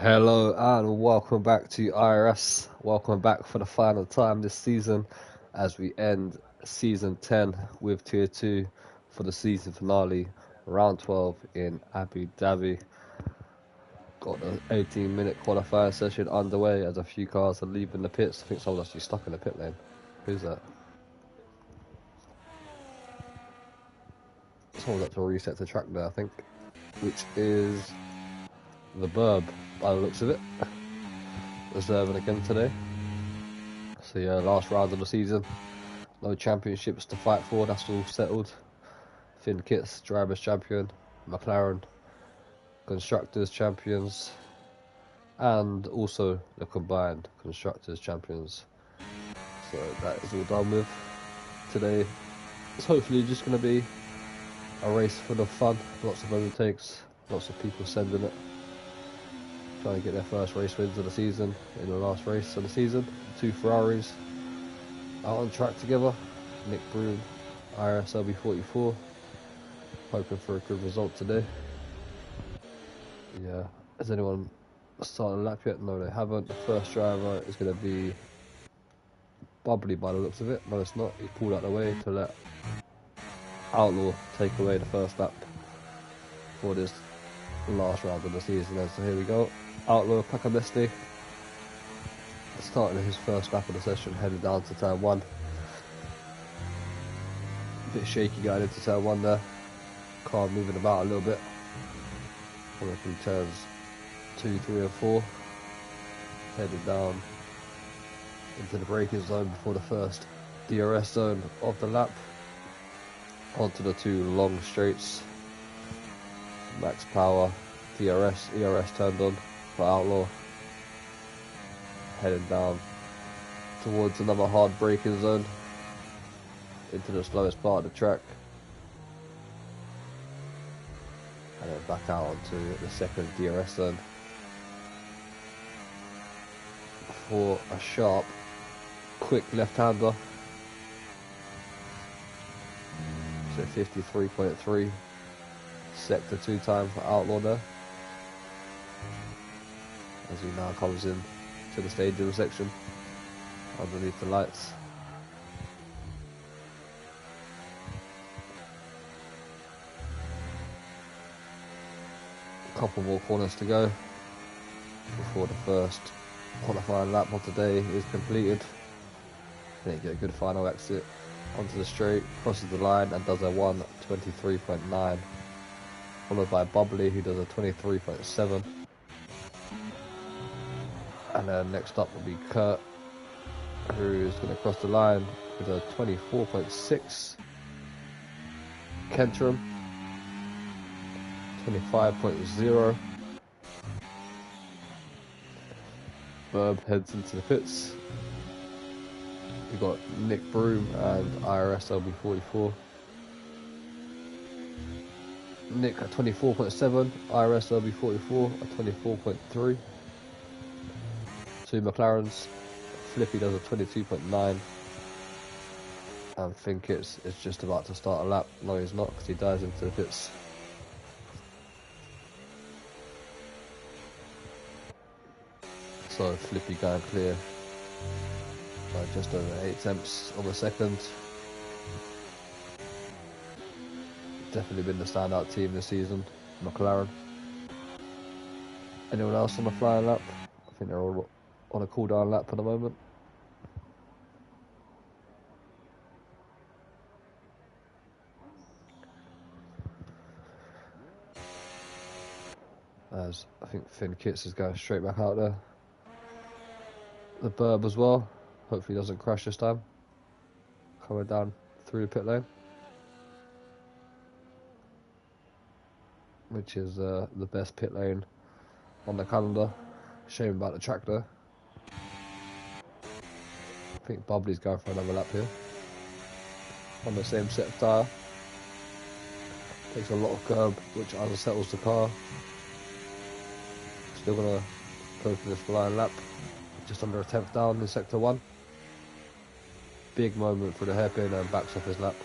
Hello and welcome back to IRS. Welcome back for the final time this season as we end season 10 with tier 2 for the season finale, round 12 in Abu Dhabi. Got the 18-minute qualifying session underway as a few cars are leaving the pits. I think someone's actually stuck in the pit lane. Who's that? Someone's got to reset the track there, I think, which is the Burb by the looks of it. Reserving again today. So yeah, last round of the season. No championships to fight for, that's all settled. Finn Kitts, Drivers Champion, McLaren, Constructors Champions, and also the combined Constructors Champions. So that is all done with. Today it's hopefully just going to be a race full of fun, lots of overtakes, lots of people sending it. Trying to get their first race wins of the season in the last race of the season. Two Ferraris out on track together. Nick Broom, IRS LB44. Hoping for a good result today. Yeah, has anyone started a lap yet? No, they haven't. The first driver is going to be Bubbly by the looks of it. No, it's not. He pulled out the way to let Outlaw take away the first lap for this last round of the season. And so here we go. Outlaw Kakamesti starting his first lap of the session, headed down to turn 1. A bit shaky going into turn 1 there. Car moving about a little bit. Coming through turns 2, 3 and 4. Headed down into the braking zone before the first DRS zone of the lap. Onto the two long straights. Max power, DRS, ERS turned on for Outlaw. Heading down towards another hard braking zone. Into the slowest part of the track. And then back out onto the second DRS zone. For a sharp, quick left-hander. So 53.3. Sector 2 time for Outlaw there. As he now comes in to the stadium section underneath the lights. A couple more corners to go before the first qualifying lap of the day is completed. Then you get a good final exit onto the straight, crosses the line and does a 1:23.9, followed by Bubbly who does a 23.7. And then next up will be Kurt, who is going to cross the line with a 24.6. Kentrum, 25.0. Burb heads into the pits. We've got Nick Broom and IRS LB44. Nick at 24.7, IRS LB44 at 24.3. Two McLarens. Flippy does a 22.9. And Finn Kitts is just about to start a lap. No, he's not, because he dives into the pits. So Flippy going clear by just over 8 tenths of a second. Definitely been the standout team this season, McLaren. Anyone else on the flying lap? I think they're all on a cool down lap at the moment. As I think Finn Kitts is going straight back out there. The Burb as well. Hopefully he doesn't crash this time. Coming down through the pit lane. Which is the best pit lane on the calendar. Shame about the track there. I think Bubbly's going for another lap here. On the same set of tyre. Takes a lot of curb, which unsettles the car. Still gonna go for this flying lap. Just under a tenth down in sector 1. Big moment for the hairpin and backs off his lap.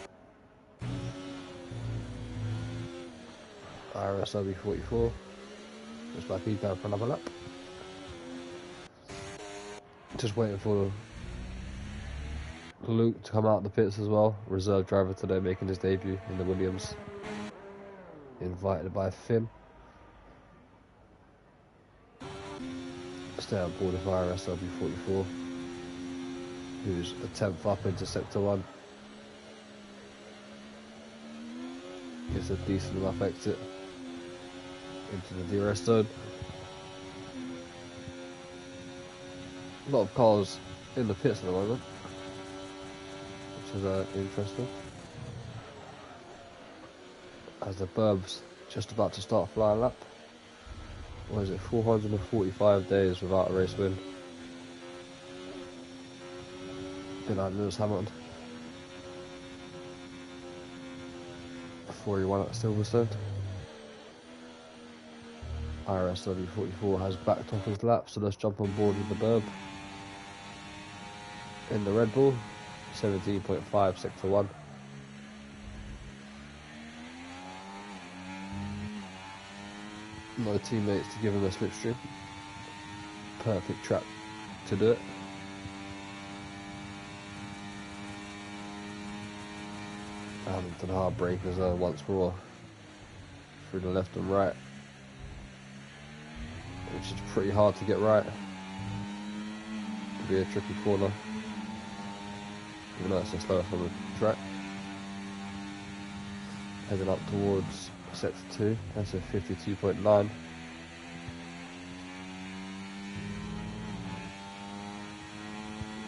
IRS LB44. Looks like he's going for another lap. Just waiting for Luke to come out of the pits as well. Reserve driver today, making his debut in the Williams. Invited by Finn. Stay on board with IRS W44, who's a 10th up into Sector 1. Gets a decent enough exit into the DRS zone. A lot of cars in the pits at the moment, which is interesting. As the Burb's just about to start flying lap. What is it, 445 days without a race win. Been like Lewis Hamilton before he won at Silverstone. IRS W44 has backed off his lap, so let's jump on board with the Burb. In the Red Bull, 17.5 Sector 1. My teammates to give him a slipstream. Perfect track to do it. Hamilton hard breakers once more through the left and right, which is pretty hard to get right. Could be a tricky corner, even though it's the slowest on the track. Heading up towards Sector 2, that's a 52.9.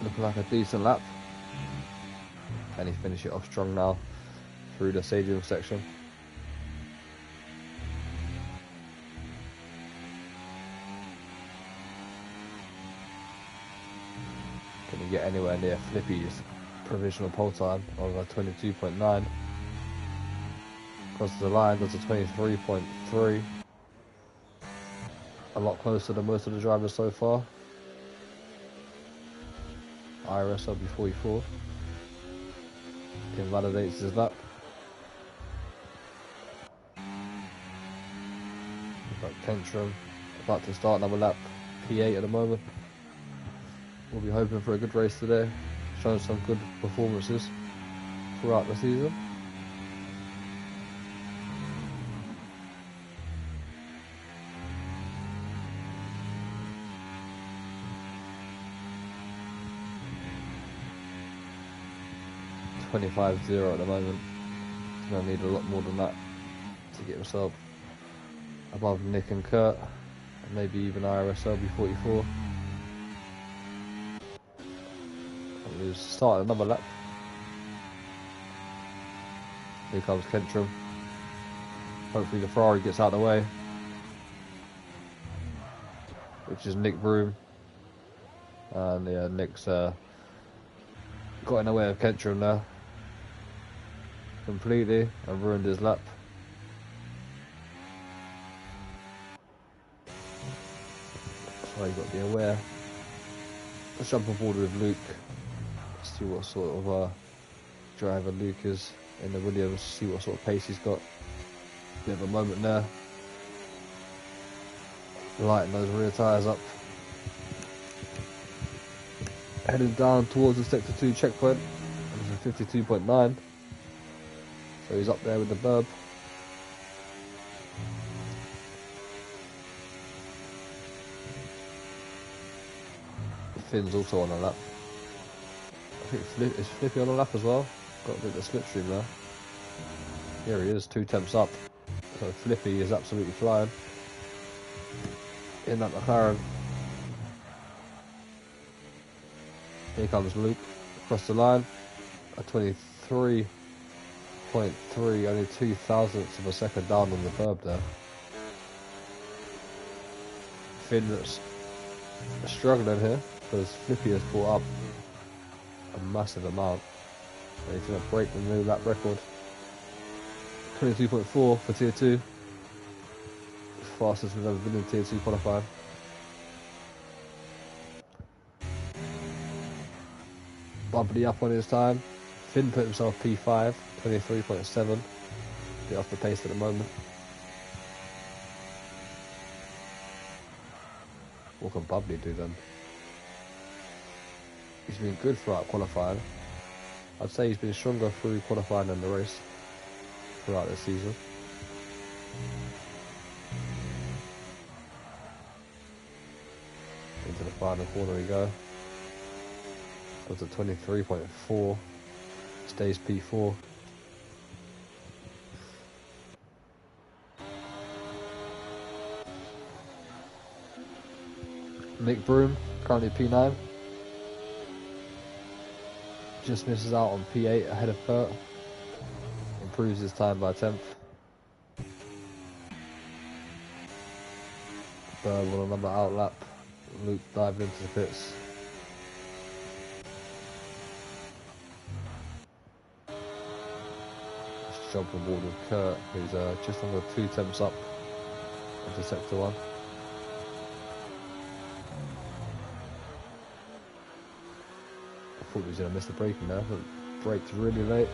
Looking like a decent lap. And he finish it off strong now through the stadium section. Can he get anywhere near Flippy's provisional pole time of a 22.9? Crosses the line, does a 23.3. A lot closer than most of the drivers so far. IRS W44 invalidates his lap. We've got Kentrum about to start another lap, P8 at the moment. We'll be hoping for a good race today, showing some good performances throughout the season. .25.0 at the moment. He's going to need a lot more than that to get himself above Nick and Kurt, and maybe even IRS LB44. And he's starting another lap. Here comes Kentrum. Hopefully the Ferrari gets out of the way, which is Nick Broom. And yeah, Nick's got in the way of Kentrum now completely and ruined his lap. So you've got to be aware. Let's jump on board with Luke. See what sort of driver Luke is in the Williams. See what sort of pace he's got. Bit of a moment there. Lighting those rear tyres up. Heading down towards the Sector 2 checkpoint. It's a 52.9. So he's up there with the Burb. Finn's also on a lap. I think is Flippy on a lap as well. Got a bit of slipstream there. Here he is, 2 temps up. So Flippy is absolutely flying in that McLaren. Here comes Luke across the line. A 23.3, only 0.02 of a second down on the Burb there. Finn that's struggling here because Flippy has brought up a massive amount. And he's going to break the new lap record. 22.4 for Tier 2. Fastest we've ever been in Tier 2 qualifying. Bumping up on his time. Finn put himself P5, 23.7. Bit off the pace at the moment. What can Bubbly do then? he's been good throughout qualifying. I'd say he's been stronger through qualifying than the race throughout the season. Into the final corner we go. Goes at 23.4. Stays P4. Nick Broom, currently P9. Just misses out on P8 ahead of Kurt. Improves his time by 10th. Bird on another outlap. Luke dived into the pits. Just jumping board with Kurt, who's just under 2 temps up into sector 1. I thought he was going to miss the braking there, but braked really late.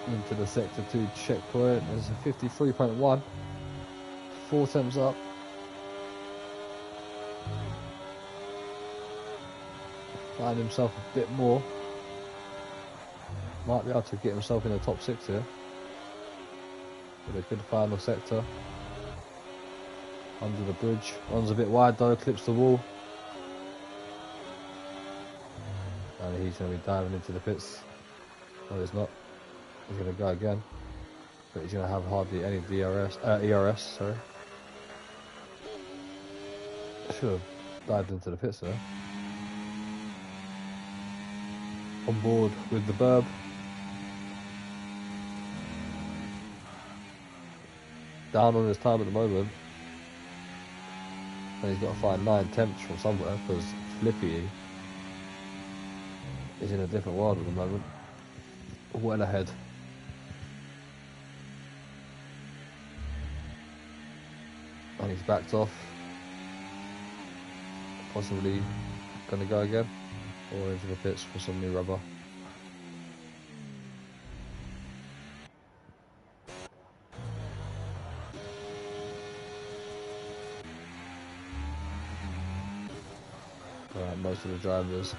Into the sector 2 checkpoint. There's a 53.1. 4 temps up. Find himself a bit more. Might be able to get himself in the top 6 here. With a good final sector. Under the bridge. One's a bit wide though, clips the wall. And he's going to be diving into the pits. No, he's not. He's going to go again. But he's going to have hardly any ERS, sorry. Should have dived into the pits there. On board with the Burb. Down on his time at the moment. And he's got to find 9 temps from somewhere because Flippy is in a different world at the moment. Well ahead. And he's backed off. Possibly going to go again. Or into the pits for some new rubber. Alright, most of the drivers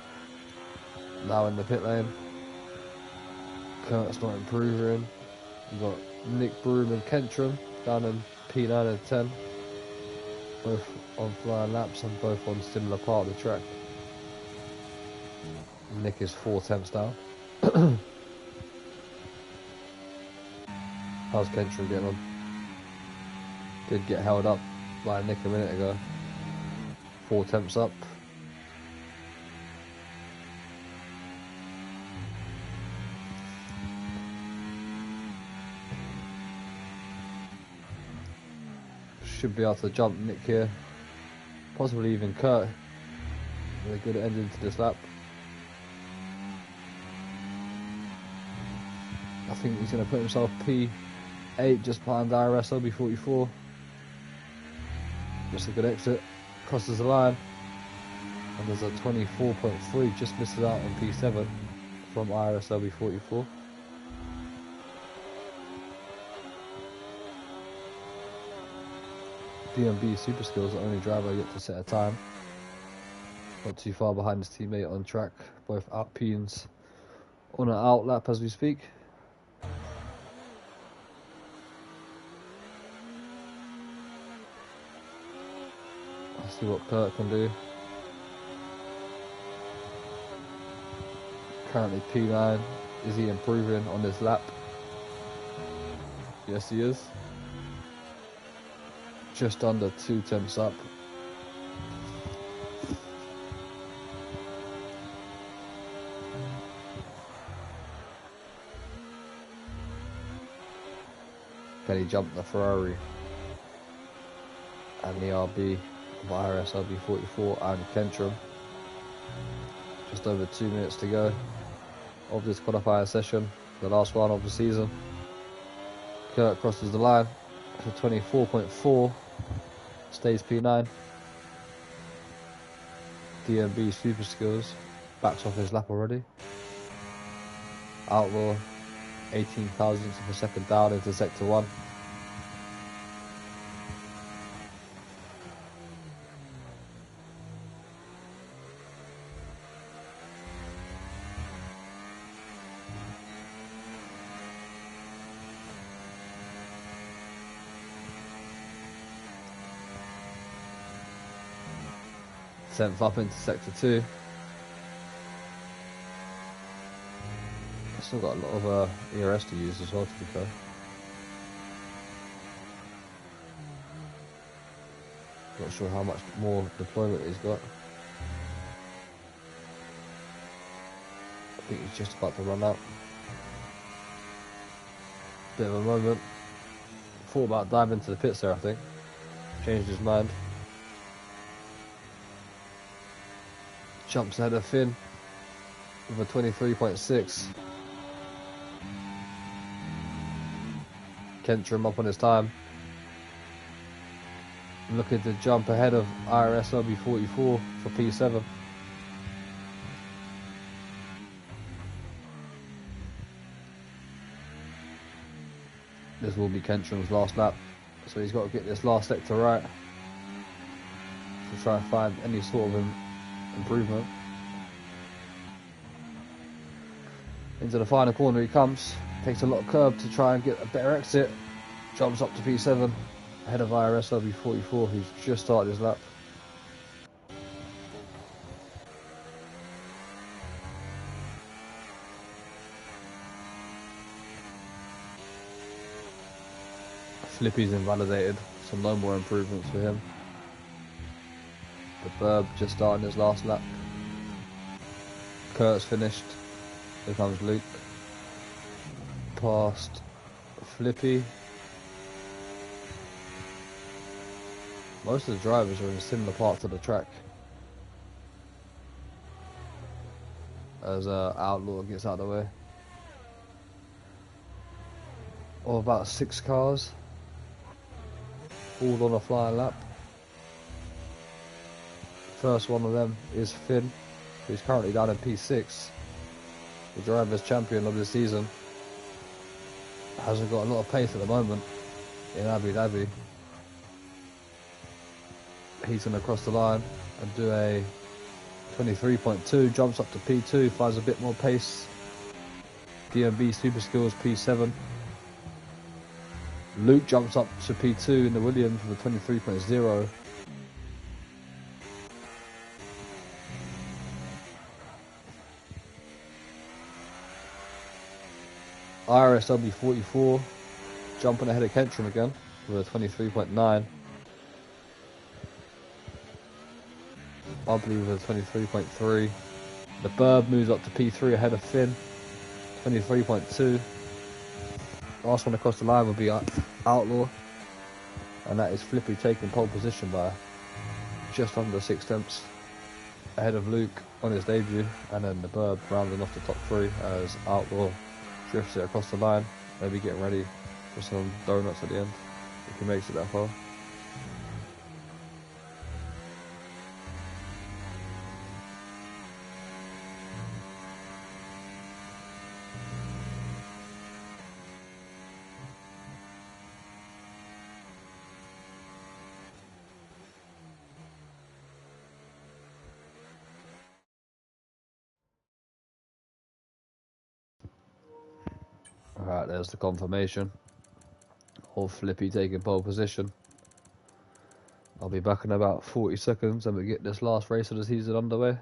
now in the pit lane. Kurt's not improving. We've got Nick Broom and Kentrum down in P9 and 10. Both on flying laps and both on similar part of the track. Nick is 4 temps down. How's Kentrum getting on? Did get held up by Nick a minute ago. 4 temps up. Should be able to jump Nick here. Possibly even Kurt. With a good ending to this lap. I think he's going to put himself P8 just behind the IRS LB44. Just a good exit. Crosses the line. And there's a 24.3. Just misses out on P7 from IRS LB44. DMB Super Skills, the only driver yet to set a time. Not too far behind his teammate on track. Both Alpines on an out lap as we speak. Let's see what Kurt can do. Currently P9. Is he improving on this lap? Yes, he is. Just under 2 temps up. Can he jump the Ferrari and the RB of IRS LB44 and Kentrum? Just over 2 minutes to go of this qualifying session, the last one of the season. Kurt crosses the line for 24.4, stays P9. DMB Super Skills backs off his lap already. Outlaw 18 thousandths of a second down into sector 1. 10th up into sector 2. I've still got a lot of IRS to use as well, to be fair. Not sure how much more deployment he's got. I think he's just about to run out. Bit of a moment. Thought about diving into the pits there, I think. Changed his mind. Jumps ahead of Finn with a 23.6. Kentrim up on his time. Looking to jump ahead of IRS LB44 for P7. This will be Kentrim's last lap, so he's got to get this last sector right to try and find any sort of improvement. Into the final corner he comes, takes a lot of curb to try and get a better exit, jumps up to P7 ahead of IRS LB44 who's just started his lap. Flippy's invalidated, so no more improvements for him. The Burb just starting his last lap. Kurt's finished. Here comes Luke. Past Flippy. Most of the drivers are in similar parts of the track. As Outlaw gets out of the way. Or about 6 cars. All on a flying lap. First one of them is Finn, who's currently down in P6. The driver's champion of the season. Hasn't got a lot of pace at the moment in Abu Dhabi. He's going to cross the line and do a 23.2, jumps up to P2, finds a bit more pace. DMB Super Skills P7. Luke jumps up to P2 in the Williams with a 23.0. IRS LB44 jumping ahead of Kentrim again with a 23.9. Bubbly with a 23.3. The Burb moves up to P3 ahead of Finn, 23.2. Last one across the line will be Outlaw, and that is Flippy taking pole position by just under 6 tenths ahead of Luke on his debut, and then the Burb rounding off the top 3 as Outlaw drifts it across the line, maybe getting ready for some donuts at the end if he makes it that far. Alright, there's the confirmation of Flippy taking pole position. I'll be back in about 40 seconds and we get this last race of the season underway.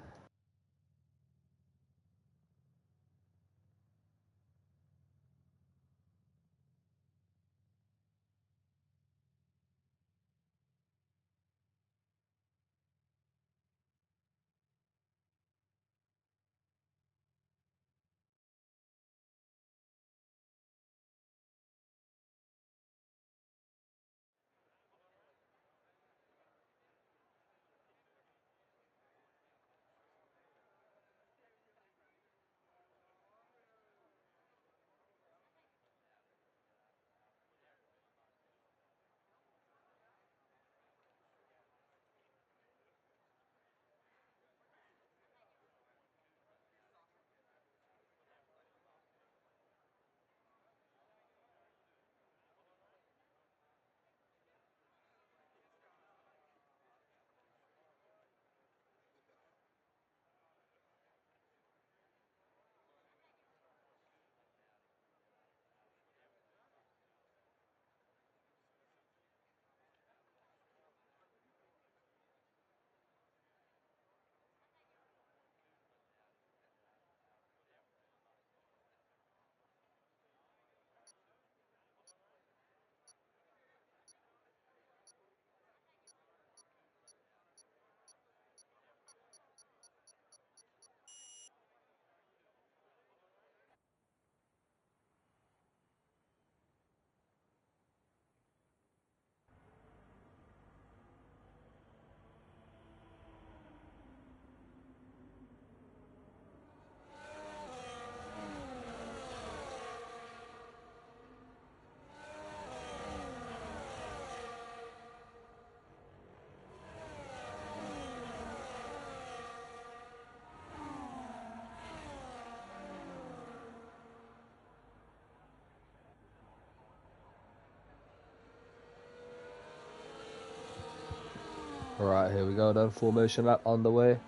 Alright, here we go then. Formation lap underway.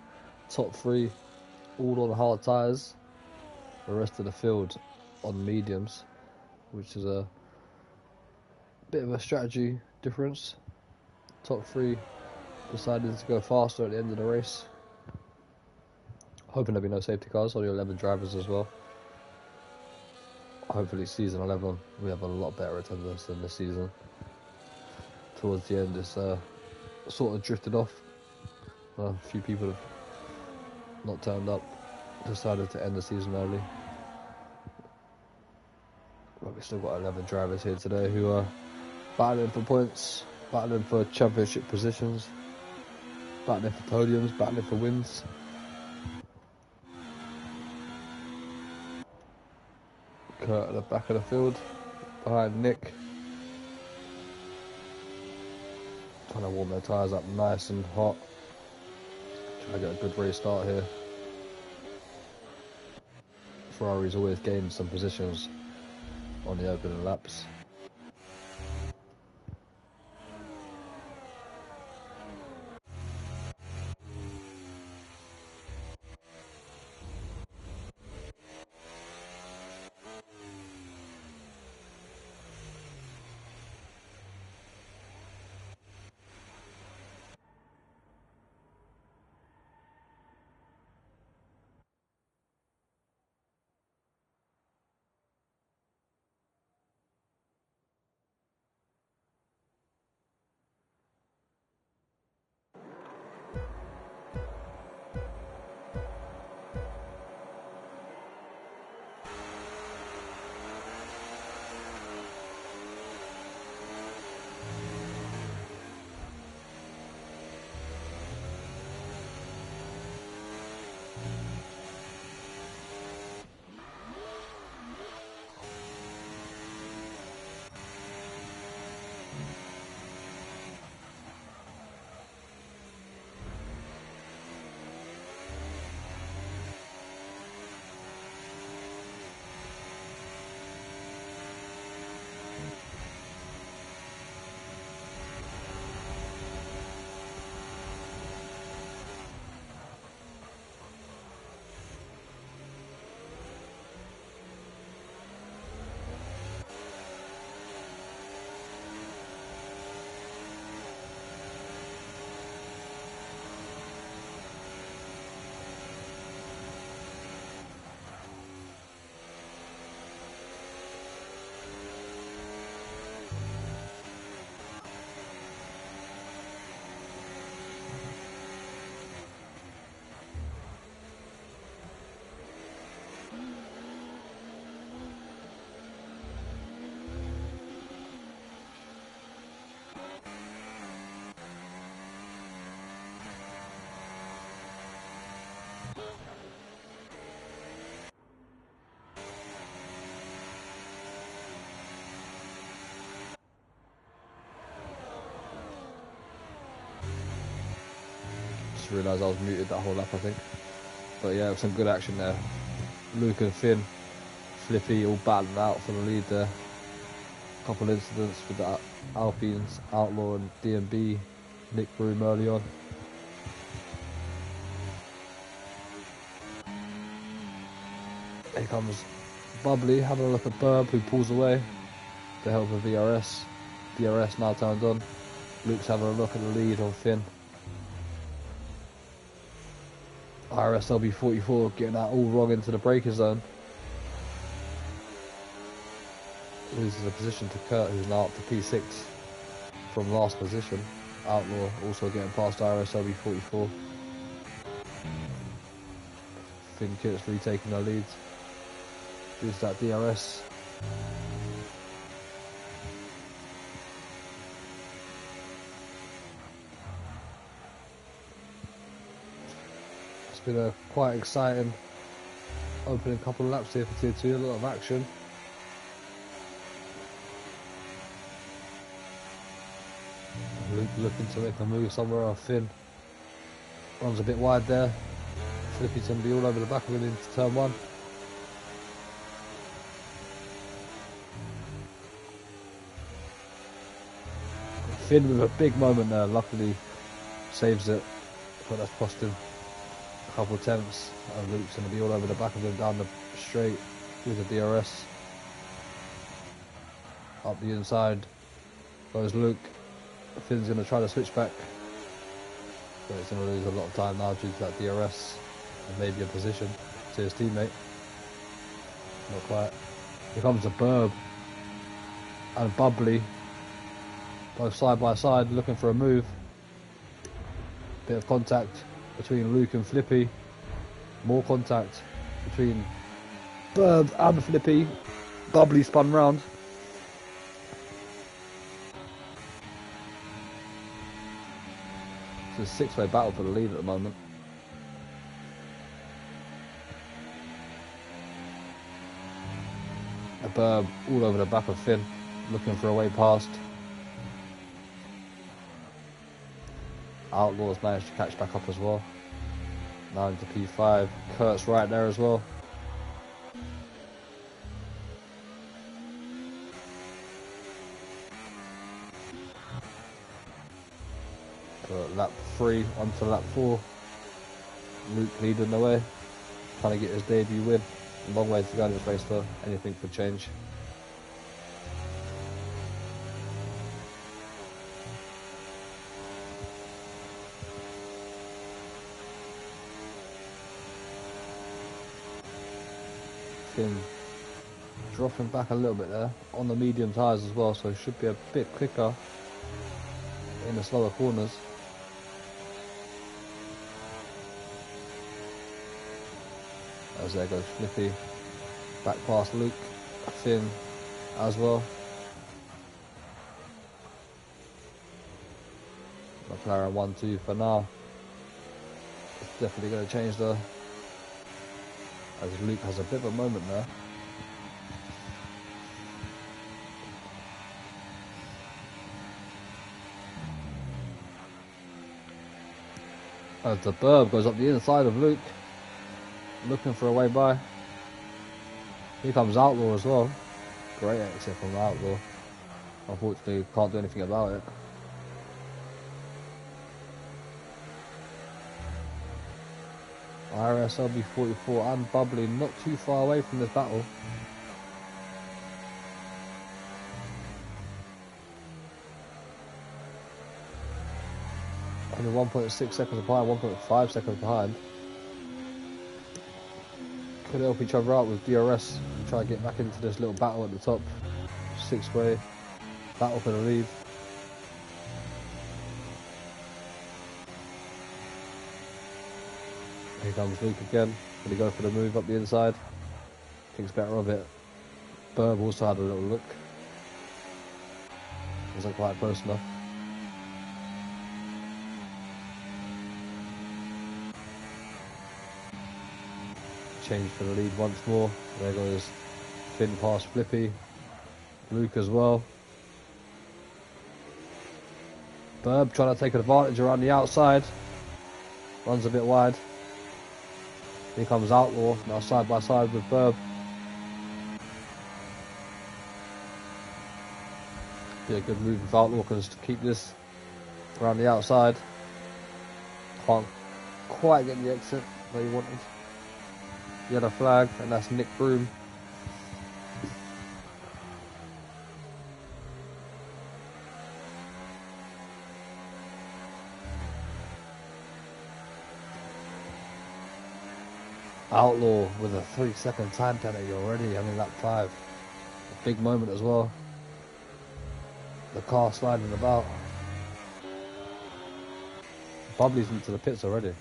Top three, all on hard tyres. The rest of the field on mediums, which is a bit of a strategy difference. Top three decided to go faster at the end of the race. Hoping there'll be no safety cars, only 11 drivers as well. Hopefully season 11 we have a lot better attendance than this season. Towards the end it's sort of drifted off. A few people have not turned up, decided to end the season early. But we've still got 11 drivers here today who are battling for points, battling for championship positions, battling for podiums, battling for wins. Kurt at the back of the field, behind Nick. Trying to warm their tyres up nice and hot. Trying to get a good race start here. Ferrari's always gained some positions on the opening laps. Just realised I was muted that whole lap, I think. But yeah, some good action there. Luke and Finn, Flippy all battling out for the lead there. Couple incidents with the Alpines, Outlaw and DMB, Nick Broom early on. Here comes Bubbly having a look at Burb, who pulls away with the help of VRS. DRS now turned on. Luke's having a look at the lead on Finn. IRS LB44 getting that all wrong into the braking zone. Loses the position to Kurt, who's now up to P6 from last position. Outlaw also getting past IRS LB44. Finn Kit's retaking their leads. Use that DRS. It's been a quite exciting opening couple of laps here for Tier 2, a lot of action. Luke looking to make a move somewhere on Finn. Runs a bit wide there. Flippy's going to be all over the back of him into turn 1. Finn with a big moment there, luckily saves it, but that's cost him a couple tenths, and Luke's going to be all over the back of him down the straight with the DRS. Up the inside goes Luke. Finn's going to try to switch back, but he's going to lose a lot of time now due to that DRS and maybe a position to his teammate. Not quite. Here comes a Burb and Bubbly, both side by side looking for a move. Bit of contact between Luke and Flippy. More contact between Burb and Flippy. Bubbly spun round. It's a six-way battle for the lead at the moment. A Burb all over the back of Finn, looking for a way past. Outlaws managed to catch back up as well. Now into P5. Kurt's right there as well. So lap 3 onto lap 4. Luke leading the way, trying to get his debut win. A long way to go in this race though, anything could change. Finn dropping back a little bit there on the medium tyres as well, so it should be a bit quicker in the slower corners. As there goes Flippy, back past Luke, Finn as well. McLaren 1-2 for now. It's definitely going to change though, as Luke has a bit of a moment there. As the Burb goes up the inside of Luke, looking for a way by. Here comes Outlaw as well. Great exit from Outlaw. Unfortunately, can't do anything about it. IRS LB44 and Bubbly not too far away from this battle. Only 1.6 seconds behind, 1.5 seconds behind. Could help each other out with DRS. Try to get back into this little battle at the top. Six-way battle for the lead. Here comes Luke again. Gonna go for the move up the inside. Thinks better of it. Burb also had a little look. Wasn't quite close enough. Change for the lead once more. There goes Finn past Flippy. Luke as well. Burb trying to take advantage around the outside. Runs a bit wide. Here comes Outlaw, now side by side with Burb. Be a good move if Outlaw can keep this around the outside. Can't quite get the exit that he wanted. Yellow flag, and that's Nick Broom. Outlaw with a 3-second time penalty already, only lap 5. A big moment as well. The car sliding about. Bubbly's into the pits already.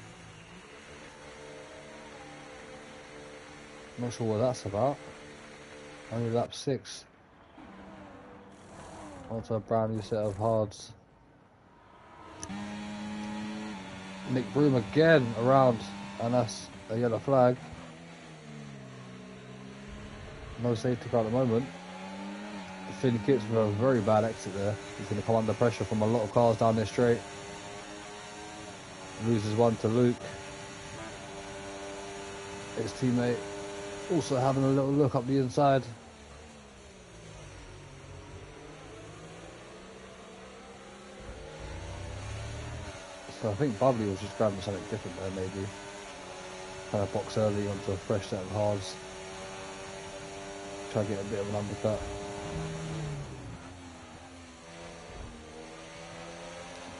Not sure what that's about. Only lap 6. Onto a brand new set of hards. Nick Broom again around, and that's a yellow flag. No safety car at the moment. Finn Kits with a very bad exit there. He's going to come under pressure from a lot of cars down this straight. Loses one to Luke. His teammate also having a little look up the inside. So I think Bubbly was just grabbing something different there, maybe. Kind of box early onto a fresh set of hards. Try to get a bit of an undercut.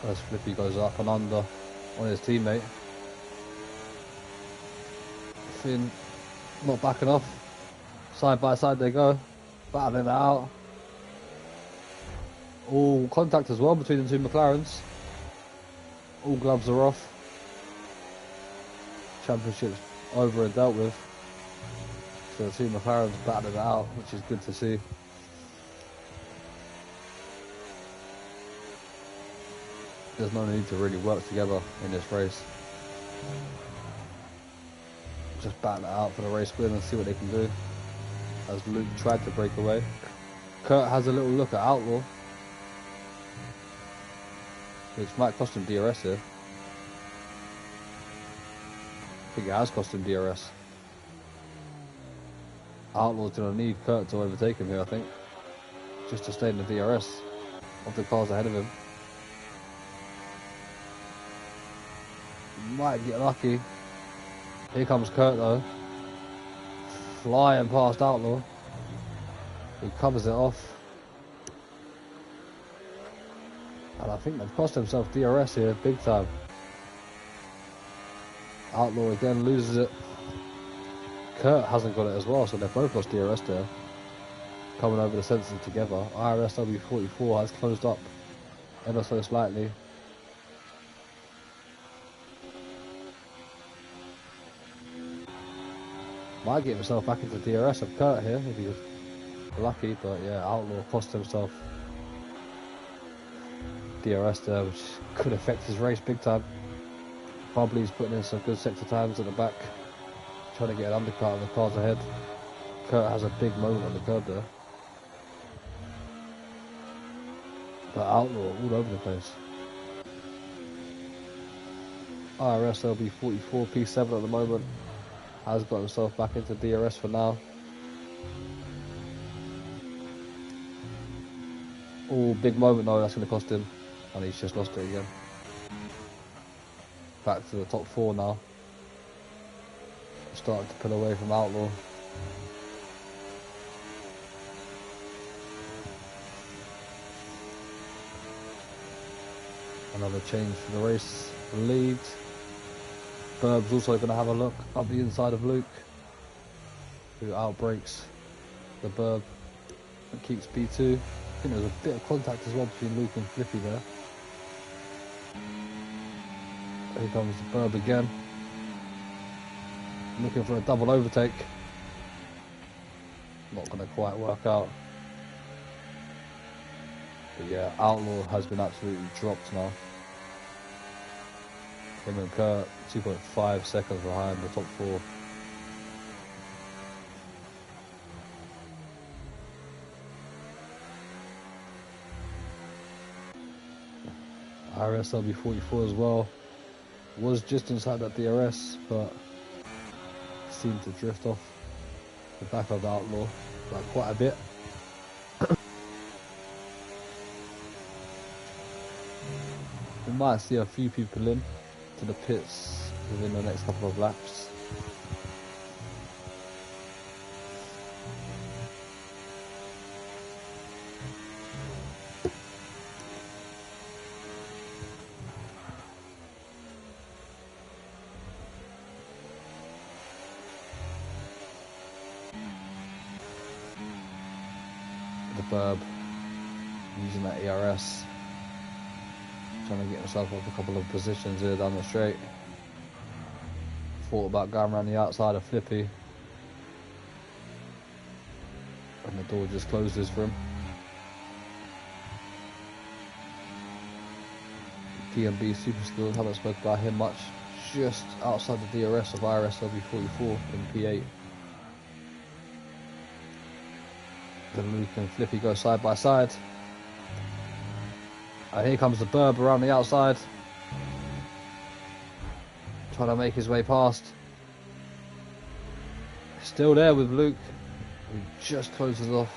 As Flippy goes up and under on his teammate. Finn not backing off. Side by side they go. Battling it out. All contact as well between the two McLarens. All gloves are off. Championship's over and dealt with. So the two McLarens battling it out, which is good to see. There's no need to really work together in this race. Just battle it out for the race win and see what they can do. As Luke tried to break away. Kurt has a little look at Outlaw, which might cost him DRS here. I think it has cost him DRS. Outlaw's going to need Kurt to overtake him here, I think. Just to stay in the DRS of the cars ahead of him. Might get lucky. Here comes Kurt though. Flying past Outlaw. He covers it off. And I think they've cost himself DRS here, big time. Outlaw again loses it. Kurt hasn't got it as well, so they've both lost DRS there. Coming over the sensors together. IRS W44 has closed up ever so slightly. Might get himself back into DRS of Kurt here if he was lucky, but yeah, Outlaw cost himself DRS there, which could affect his race big time. Bubbly's putting in some good sector times at the back, trying to get an undercut of the cars ahead. Kurt has a big moment on the curb there. But Outlaw all over the place. IRS LB44 P7 at the moment. Has got himself back into DRS for now. Oh, big moment though, that's going to cost him. And he's just lost it again. Back to the top 4 now. Starting to pull away from Outlaw. Another change for the race lead. Burb's also going to have a look up the inside of Luke, who outbreaks the Burb and keeps P2. I think there's a bit of contact as well between Luke and Flippy there. Here comes the Burb again, looking for a double overtake. Not going to quite work out. But yeah, Outlaw has been absolutely dropped now. Him and Kurt 2.5 seconds behind the top 4. IRS LB44 as well. Was just inside that DRS, but seemed to drift off the back of the Outlaw by quite a bit. We might see a few people in to the pits within the next couple of laps. The Burb using that ERS. Trying to get himself up a couple of positions here down the straight. Thought about going around the outside of Flippy. And the door just closes for him. DMB Super Skills, haven't spoken about him much. Just outside the DRS of IRS LB44 in P8. Then Luke and Flippy go side by side. And here comes the Burb around the outside. Trying to make his way past. Still there with Luke, who just closes off.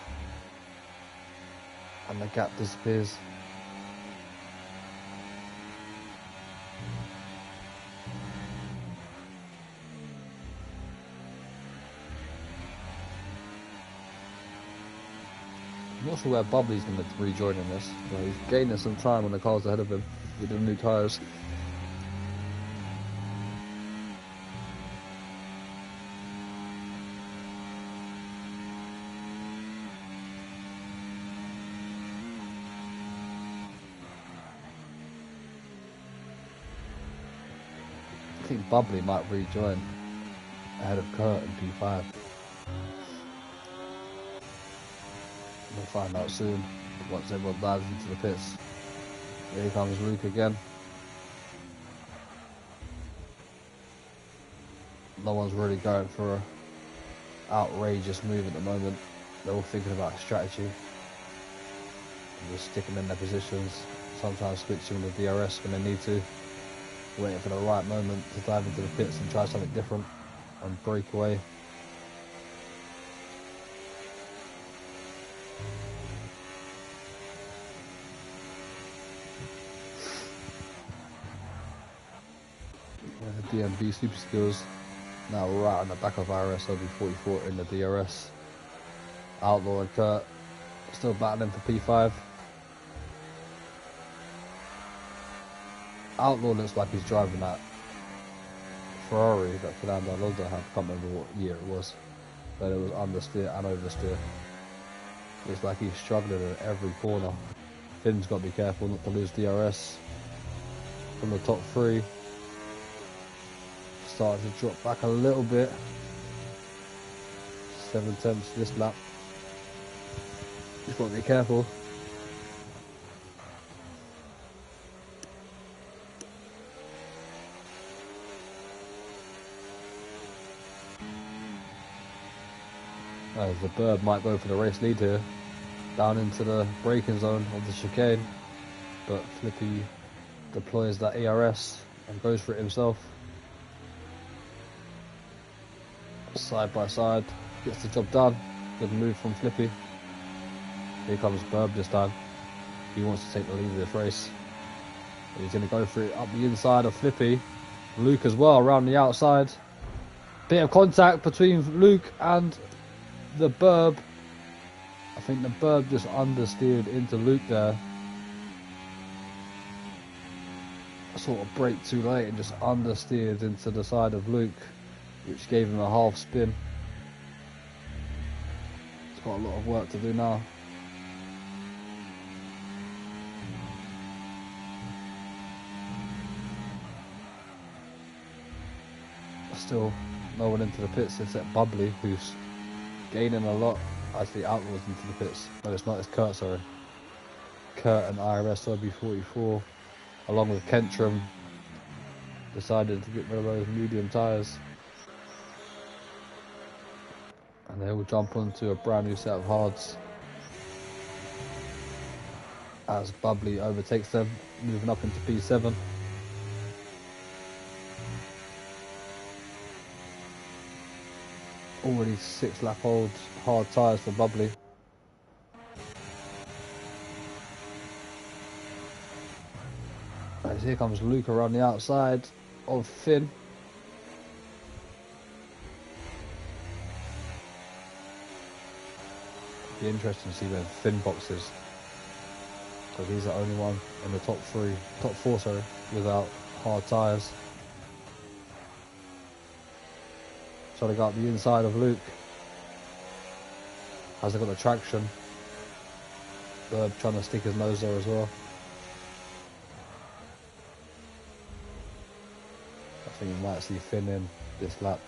And the gap disappears. not sure where Bubbly's going to rejoin in this. But he's gaining some time on the cars ahead of him with the new tyres. I think Bubbly might rejoin ahead of Kurt in P5. We'll find out soon once everyone dives into the pits. Here comes Luke again. No one's really going for an outrageous move at the moment. They're all thinking about strategy and just sticking in their positions, sometimes switching with the DRS when they need to, waiting for the right moment to dive into the pits and try something different and break away. The DMV Super Skills now right on the back of IRS OB44 in the DRS. Outlaw and Kurt still battling for P5. Outlaw looks like he's driving that Ferrari that Fernando Alonso had. I can't remember what year it was, but it was understeer and oversteer. Looks like he's struggling at every corner. Finn's got to be careful not to lose DRS from the top three. Started to drop back a little bit. 7/10 this lap. Just got to be careful. As the Bird might go for the race lead here, down into the braking zone of the chicane, but Flippy deploys that ERS and goes for it himself. Side by side, gets the job done. Good move from Flippy. Here comes Burb this time. He wants to take the lead of this race. He's going to go for it up the inside of Flippy. Luke as well around the outside. Bit of contact between Luke and the Burb. I think the Burb just understeered into Luke there. Sort of braked too late and just understeered into the side of Luke, which gave him a half spin. He's got a lot of work to do now. Still no one into the pits except Bubbly, who's gaining a lot as the Outlaws into the pits. No, it's not, it's Kurt, sorry. Kurt and IRS OB44, along with Kentrum, decided to get rid of those medium tyres. And they will jump onto a brand new set of hards as Bubbly overtakes them, moving up into P7. Already 6 lap old hard tyres for Bubbly. As here comes Luke around the outside of Finn. Be interesting to see where Finn boxes, because he's the only one in the top four, sorry, without hard tyres. Trying to go up the inside of Luke. Hasn't got the traction. Burb trying to stick his nose there as well. I think you might see Finn in this lap.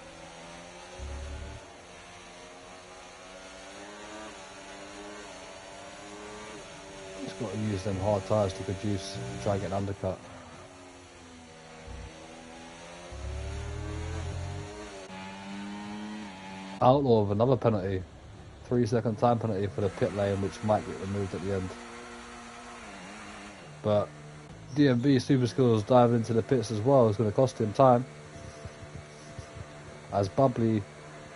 Just got to use them hard tyres to good use and try and get an undercut. Outlaw with another penalty. 3-second time penalty for the pit lane, which might get removed at the end. But DMV Super Skills diving into the pits as well is going to cost him time, as Bubbly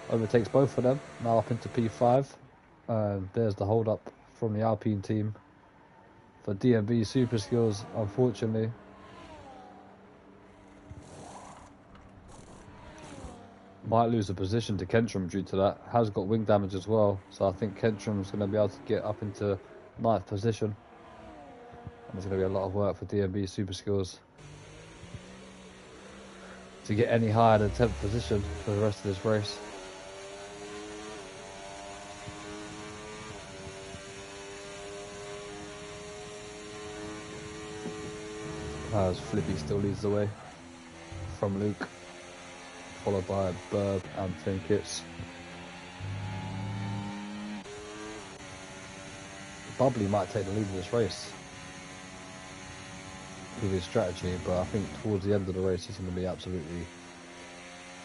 overtakes both of them, now up into P5. And there's the hold up from the Alpine team for DMV Super Skills, unfortunately. Might lose a position to Kentrum due to that. Has got wing damage as well, so I think Kentrum's going to be able to get up into 9th position. And there's going to be a lot of work for DMB Super Skills to get any higher than 10th position for the rest of this race. As Flippy still leads the way from Luke, followed by Burb and Finkits. Bubbly might take the lead in this race with his strategy, but I think towards the end of the race he's going to be absolutely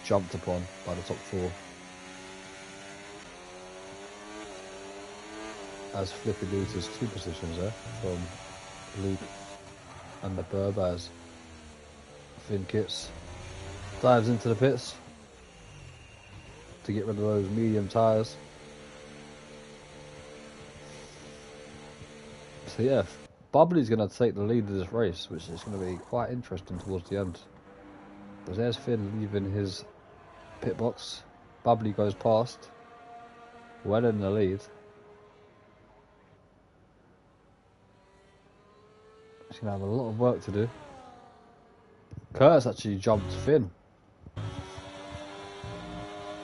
jumped upon by the top 4. As Flippy loses 2 positions there from Luke and the Burb, as Finkits dives into the pits to get rid of those medium tyres. So yeah, Bubbly's going to take the lead of this race, which is going to be quite interesting towards the end. Because there's Finn leaving his pit box. Bubbly goes past, well in the lead. He's going to have a lot of work to do. Curtis actually jumped Finn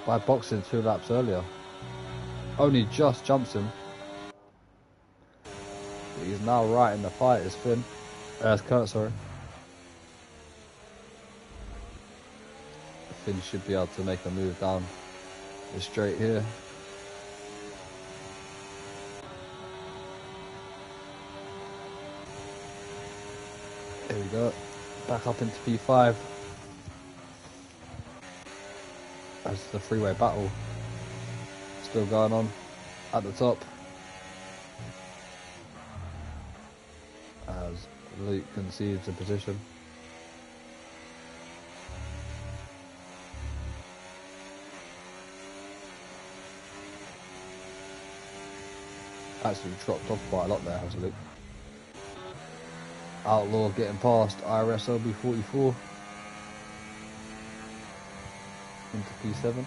by boxing 2 laps earlier. Only just jumps him. But he's now right in the fight as Finn. As Curtis, sorry. Finn should be able to make a move down the straight here. There we go. Back up into P5. As the freeway battle still going on at the top. As Luke concedes the position. Actually dropped off quite a lot there, has Luke. Outlaw getting past IRS LB44 into P7.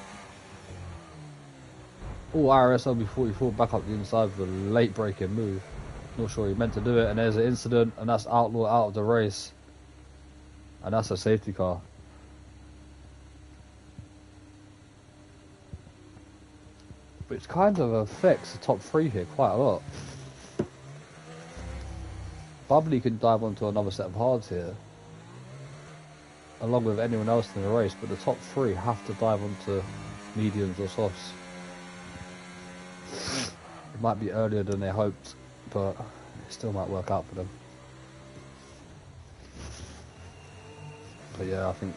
Oh, IRS LB44 back up the inside with a late braking move. Not sure he meant to do it, and there's an incident, and that's Outlaw out of the race. And that's a safety car. Which kind of affects the top 3 here quite a lot. Bubbly can dive onto another set of hards here, along with anyone else in the race, but the top 3 have to dive onto mediums or softs. It might be earlier than they hoped, but it still might work out for them. But yeah, I think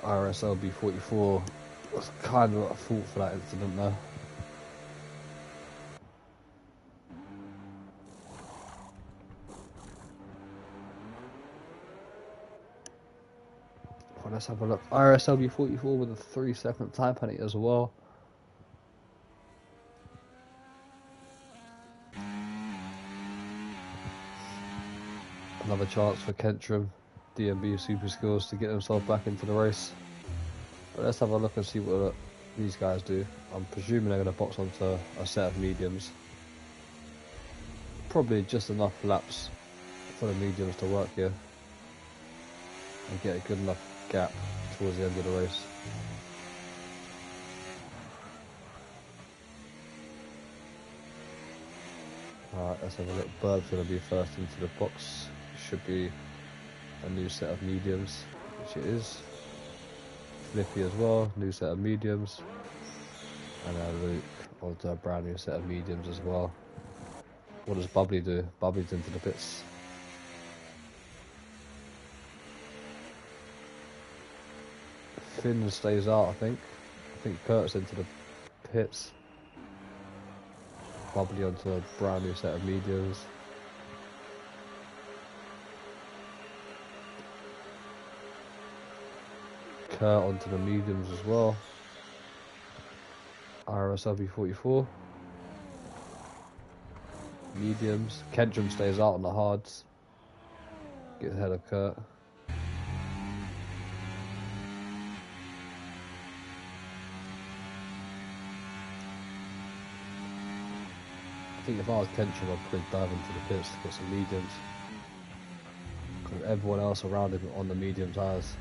IRSLB 44 was kind of at fault for that incident there. Well, let's have a look. IRSLB 44 with a 3-second time penalty as well. Another chance for Kentrum, DMB Super Skills, to get themselves back into the race. But let's have a look and see what these guys do. I'm presuming they're going to box onto a set of mediums. Probably just enough laps for the mediums to work here and get a good enough gap towards the end of the race. Alright, let's have a look. Burb's going to be first into the box. Should be a new set of mediums, which it is. Flippy as well, new set of mediums. And Luke onto a brand new set of mediums as well. What does Bubbly do? Bubbly's into the pits. Finn stays out, I think. I think Kurt's into the pits. Bubbly onto a brand new set of mediums. Kurt onto the mediums as well. RSLB 44. Mediums. Kentrum stays out on the hards. Gets ahead of Kurt. think if I was Kenshin, I'd probably dive into the pits to get some mediums. Because everyone else around him on the medium tyres.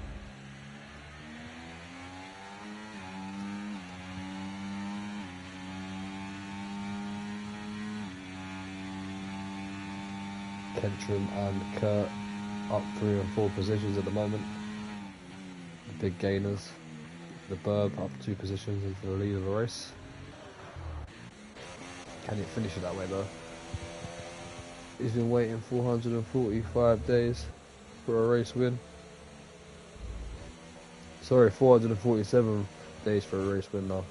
Kentrum and Kurt up 3 and 4 positions at the moment. The big gainers. The Burb up 2 positions into the lead of the race. Can he finish it that way though? He's been waiting 445 days for a race win. Sorry, 447 days for a race win now.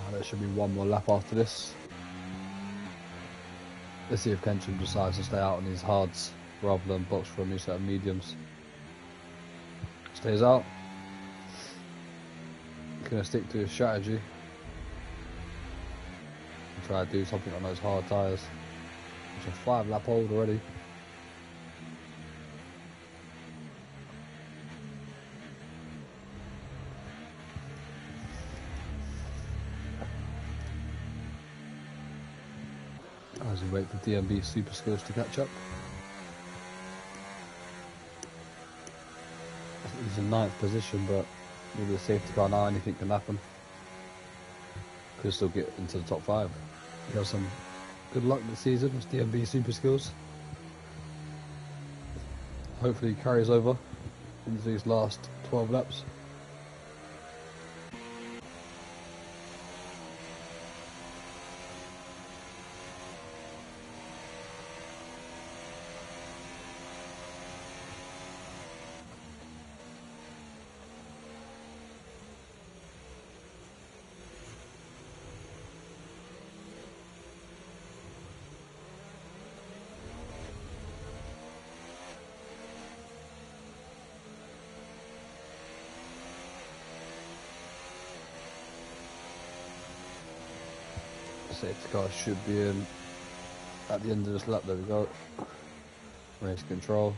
There should be one more lap after this. Let's see if Kenshin decides to stay out on his hards rather than box for a new set of mediums. Stays out. He's going to stick to his strategy and try to do something on those hard tyres. It's a 5 lap hold already. As we wait for DMB super skills to catch up. He's in 9th position, but with the safety car now, anything can happen. Could still get into the top 5. He has some good luck this season with DMB super skills. Hopefully he carries over into these last 12 laps. Safety car should be in at the end of this lap. There we go. Race control.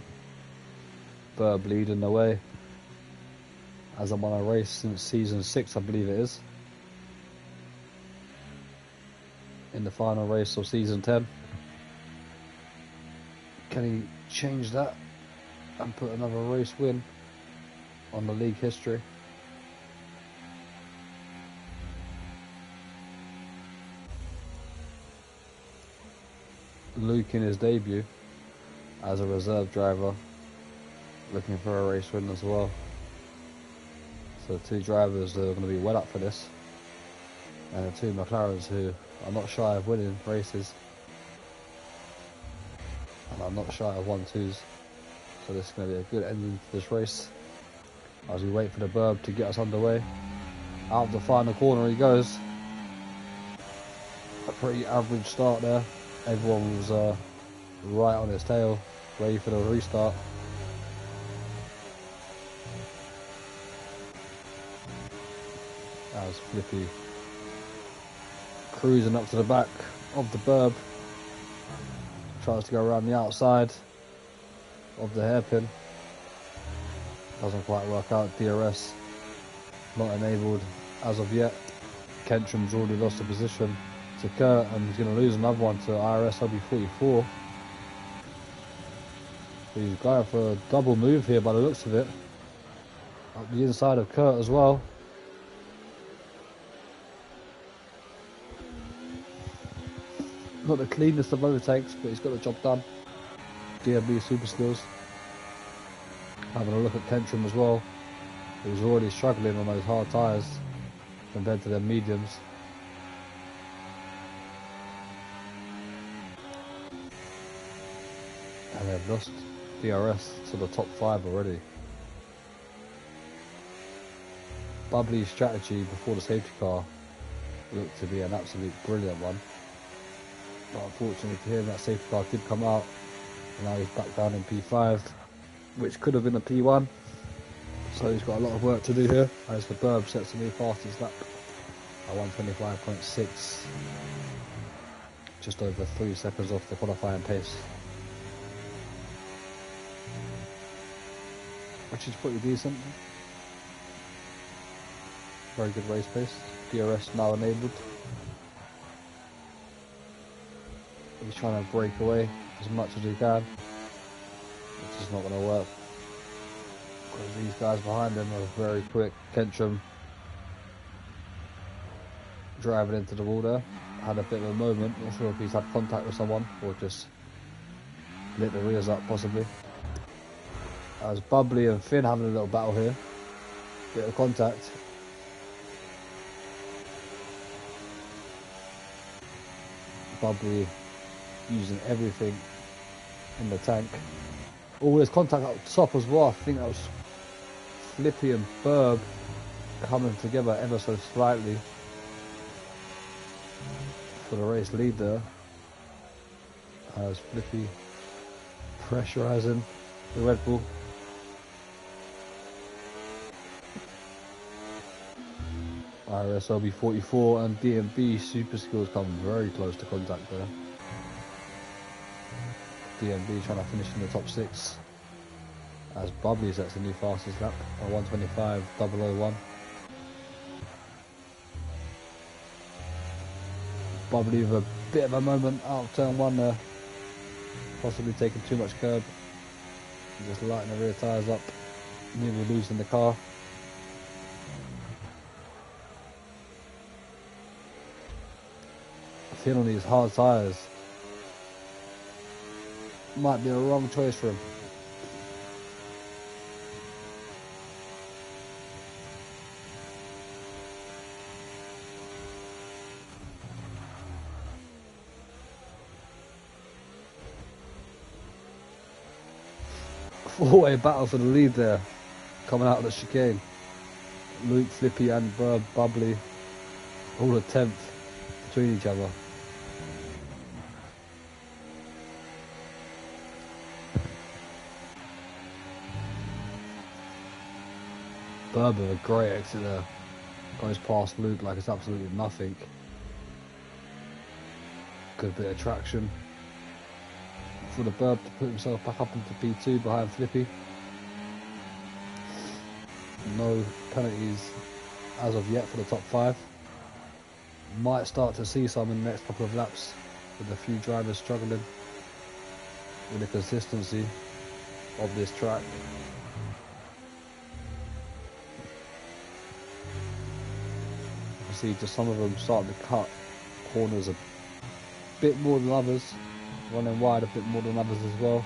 Burb leading the way. As I'm on a race since season 6, I believe it is. In the final race of season 10. Can he change that and put another race win on the league history? Luke in his debut as a reserve driver, looking for a race win as well. So 2 drivers that are going to be well up for this, and the 2 McLarens who are not shy of winning races, and I'm not shy of 1-2s. So this is going to be a good ending to this race as we wait for the Burb to get us underway. Out of the final corner he goes. A pretty average start there. Everyone was right on his tail, ready for the restart. That was Flippy cruising up to the back of the Burb. Tries to go around the outside of the hairpin. Doesn't quite work out. DRS not enabled as of yet. Kentrum's already lost a position to Kurt, and he's going to lose another one to IRS LB44. He's going for a double move here by the looks of it. Up the inside of Kurt as well. Not the cleanest of overtakes, but he's got the job done. DMB super skills. Having a look at Kentrum as well. He was already struggling on those hard tyres compared to their mediums. And they've lost DRS to the top 5 already. Bubbly's strategy before the safety car looked to be an absolute brilliant one. But unfortunately for him, that safety car did come out, and now he's back down in P5. which could have been a P1. So he's got a lot of work to do here, as the Burb sets a new fastest lap at 125.6, just over 3 seconds off the qualifying pace, which is pretty decent. Very good race pace. DRS now enabled. He's trying to break away as much as he can, which is not going to work because these guys behind him are very quick. Kentrum driving into the wall there, had a bit of a moment, not sure if he's had contact with someone or just lit the rears up possibly. As Bubbly and Finn having a little battle here, bit of contact. Bubbly using everything in the tank. Oh, there's contact up top as well. I think that was Flippy and Burb coming together ever so slightly for the race lead there. As Flippy pressurising the Red Bull. IRS LB44 and DMB Super Skills come very close to contact there. DMB trying to finish in the top 6 as Bubbly sets a new fastest lap at 125.001. Bubbly with a bit of a moment out of turn 1 there, possibly taking too much curb, just lighting the rear tyres up, nearly losing the car. Finn on these hard tyres might be a wrong choice for him. Four-way battle for the lead there, coming out of the chicane. Luke, Flippy and Bubbly all a 10th between each other. Burb with a great exit there, goes past Luke like it's absolutely nothing. Good bit of traction for the Burb to put himself back up into P2 behind Flippy. No penalties as of yet for the top 5. Might start to see some in the next couple of laps, with a few drivers struggling with the consistency of this track. See just some of them starting to cut corners a bit more than others, running wide a bit more than others as well.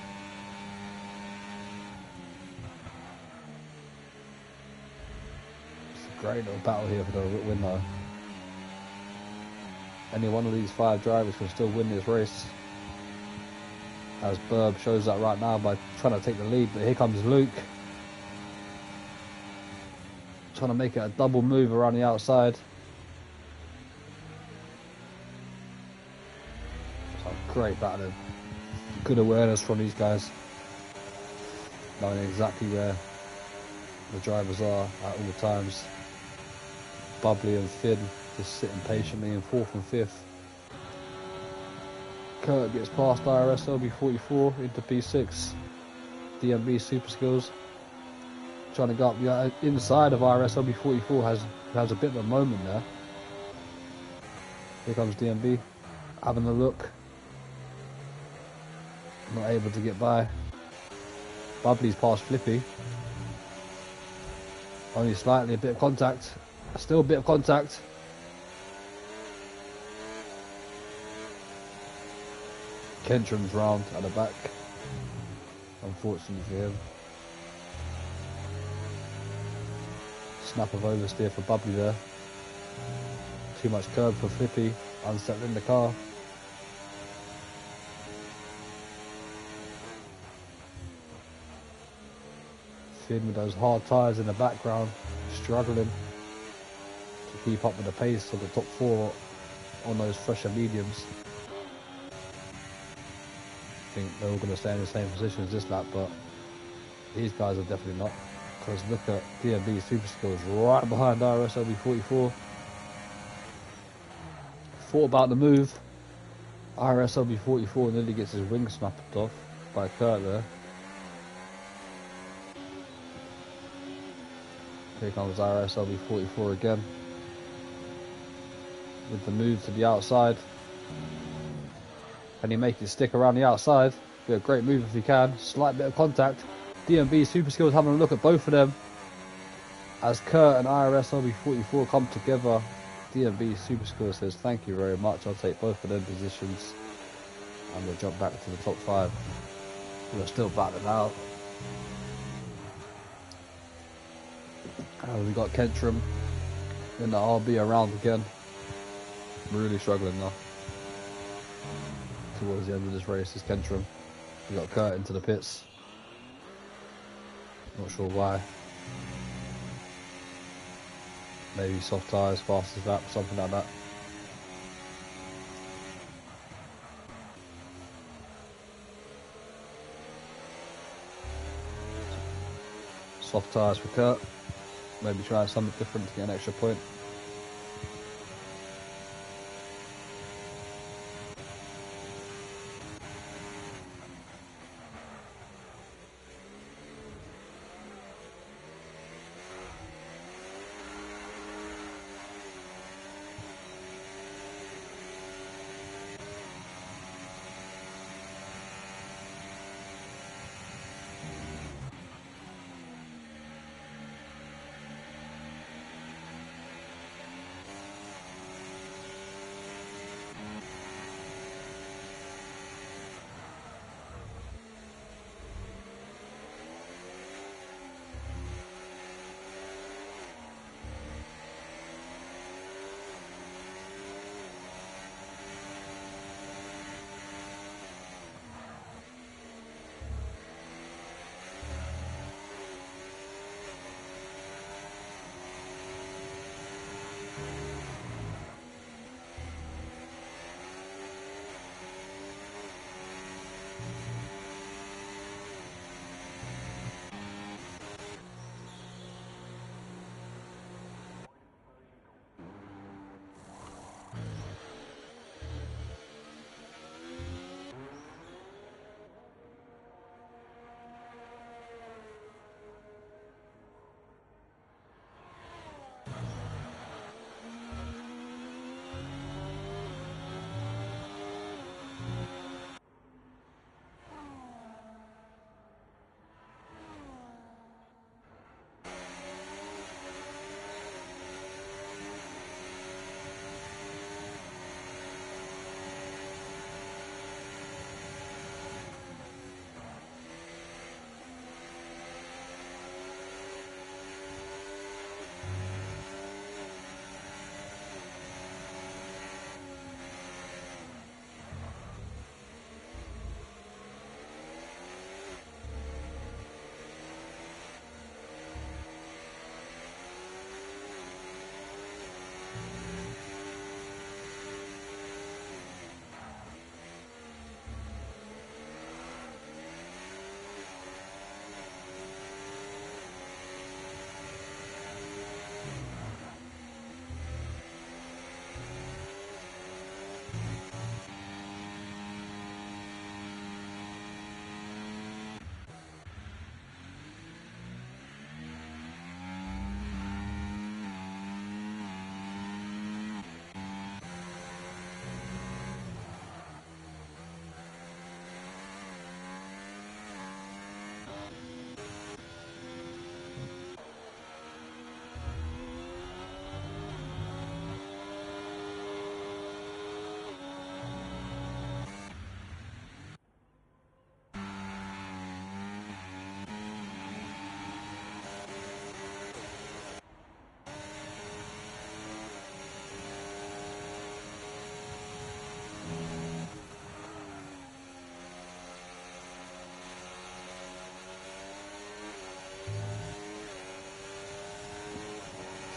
It's a great little battle here for the win though. Any one of these 5 drivers can still win this race, as Burb shows that right now by trying to take the lead, but here comes Luke trying to make it a double move around the outside. Great battling, good awareness from these guys, knowing exactly where the drivers are at all times. Bubbly and Finn just sitting patiently in 4th and 5th. Kurt gets past IRS LB44 into P6. DMB Super Skills trying to go up the inside of IRS LB44, has a bit of a moment there. Here comes DMB having a look. Not able to get by. Bubbly's past Flippy. Only slightly, a bit of contact. Still a bit of contact. Kentrum's round at the back, unfortunately for him. Snap of oversteer for Bubbly there. Too much curb for Flippy, unsettling the car. Finn with those hard tyres in the background, struggling to keep up with the pace of the top 4 on those fresher mediums. I think they're all going to stay in the same position as this lap, but These guys are definitely not. Because look at DMB Super Skills right behind IRS LB44. Thought about the move. IRS LB44 nearly gets his wing snapped off by Kurt there. Here comes IRS LB44 again. With the move to the outside. Can he make it stick around the outside? Be a great move if he can. Slight bit of contact. DMB Super Skills having a look at both of them. As Kurt and IRS LB44 come together, DMB Super Skills says thank you very much. I'll take both of them positions. And we'll jump back to the top 5. We're still battling out. We got Kentrum in the RB around again. Really struggling now. Towards the end of this race is Kentrum. We got Kurt into the pits. Not sure why. Maybe soft tyres, fastest lap, something like that. Soft tyres for Kurt. Maybe try something different to get an extra point.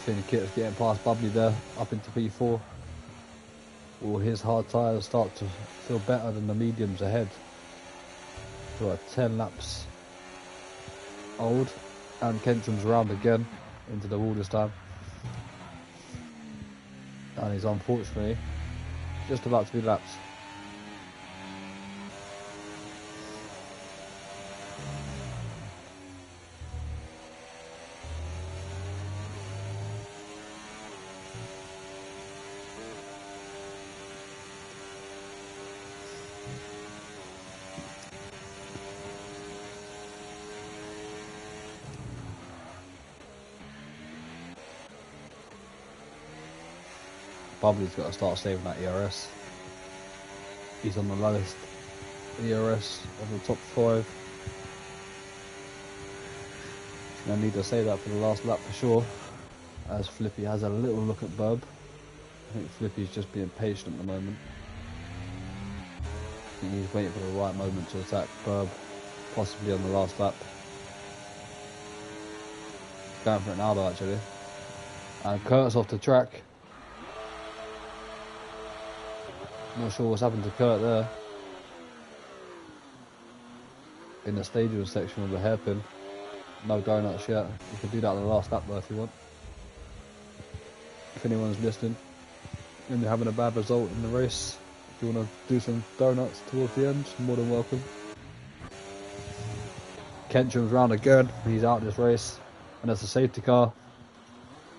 Seeing the Kit's getting past Bubbly there, up into P4. Will his hard tyres start to feel better than the mediums ahead? We've got 10 laps old, and Kentrum's round again into the wall this time, and he's unfortunately just about to be lapped. Bubbly's got to start saving that IRS. He's on the lowest IRS of the top 5. I need to save that for the last lap for sure, as Flippy has a little look at Bub. I think Flippy's just being patient at the moment. I think he's waiting for the right moment to attack Bub, possibly on the last lap. Going for it now though, actually. And Kurt's off the track. Not sure what's happened to Kurt there. In the stadium section of the hairpin. No donuts yet. You can do that on the last lap though if you want. If anyone's listening and you're having a bad result in the race, if you want to do some donuts towards the end, more than welcome. Kentrum's round again. He's out this race. And there's a safety car,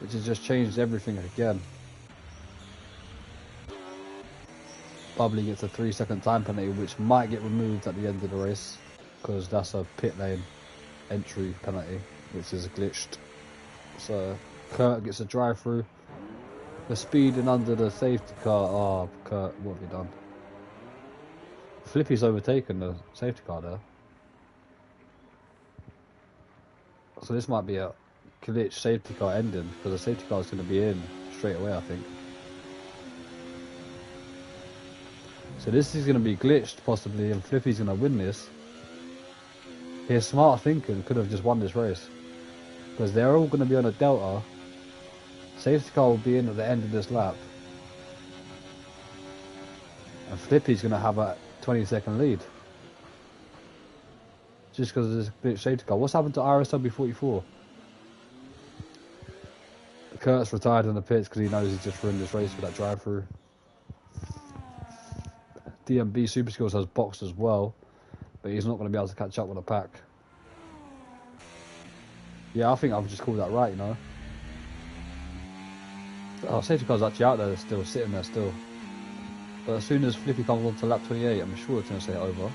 which has just changed everything again. Bubbly gets a 3-second time penalty, which might get removed at the end of the race, because that's a pit lane entry penalty, which is glitched. So Kurt gets a drive through. The speeding under the safety car. Oh, Kurt, what have you done? Flippy's overtaken the safety car there. So this might be a glitch safety car ending, because the safety car is going to be in straight away, I think. So this is going to be glitched possibly, and Flippy's going to win this. His smart thinking could have just won this race, because they're all going to be on a delta. Safety car will be in at the end of this lap, and Flippy's going to have a 20-second lead just because of this glitch safety car. What's happened to IRS 44? Kurt's retired in the pits because he knows he's just ruined this race with that drive-through. DMB Super Skills has boxed as well, but he's not going to be able to catch up with the pack. Yeah, I think I've just called that right, you know. Oh, safety car's actually out there still, sitting there still. But as soon as Flippy comes on to lap 28, I'm sure it's going to say over.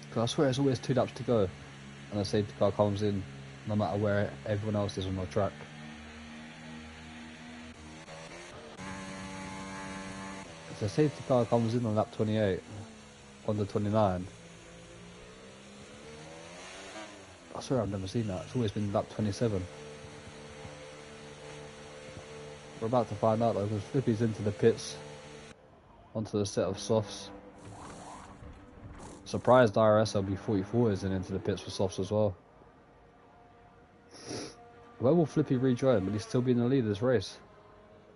Because I swear it's always 2 laps to go, and the safety car comes in no matter where everyone else is on the track. If the safety car comes in on lap 28, on the 29, I swear I've never seen that. It's always been lap 27. We're about to find out though, because Flippy's into the pits, onto the set of softs. Surprised IRS LB44 isn't into the pits for softs as well. Where will Flippy rejoin? Will he still be in the lead of this race?